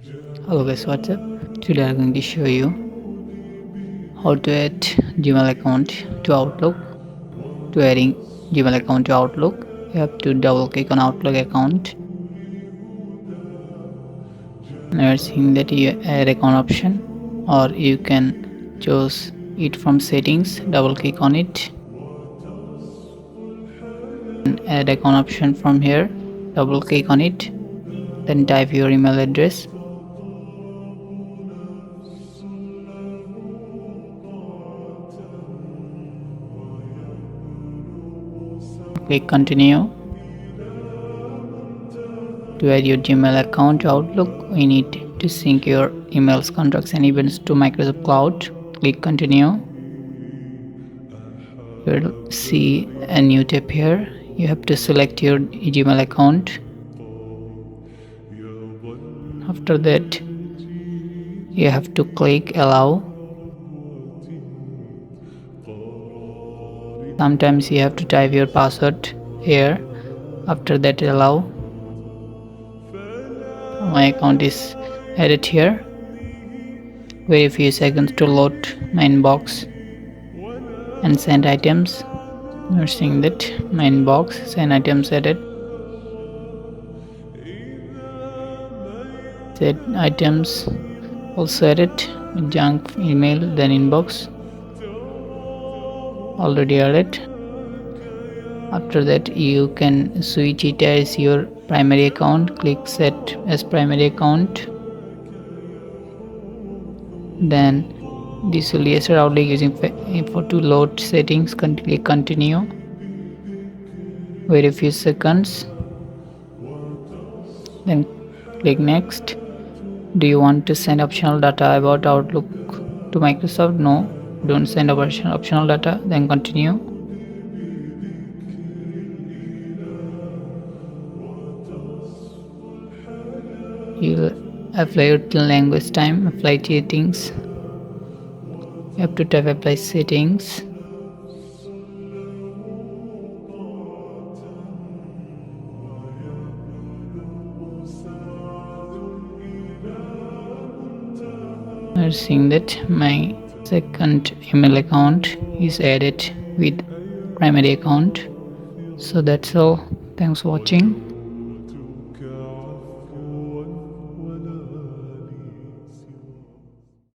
Hello guys, what's up? Today I'm going to show you how to add Gmail account to Outlook. To adding Gmail account to Outlook, you have to double click on Outlook account. Now you're seeing that you add account option, or you can choose it from settings. Double click on it and add account option from here. Double click on it, then type your email address. Click continue. To add your Gmail account to Outlook, we need to sync your emails, contacts and events to Microsoft Cloud. Click continue. You'll see a new tab here. You have to select your Gmail account. After that, you have to click allow. Sometimes you have to type your password here. After that, allow. My account is added here. Wait a few seconds to load my inbox and send items. You're seeing that my inbox, send items added. Set items also added. Junk email, then inbox already added. After that, you can switch it as your primary account. Click set as primary account. Then this will be Outlook using for to load settings. Click continue. Wait a few seconds. Then click next. Do you want to send optional data about Outlook to Microsoft? No, don't send optional data. Then continue. You'll apply your language time, apply settings. You have to tap apply settings. You're seeing that my second email account is added with primary account. So that's all. Thanks for watching.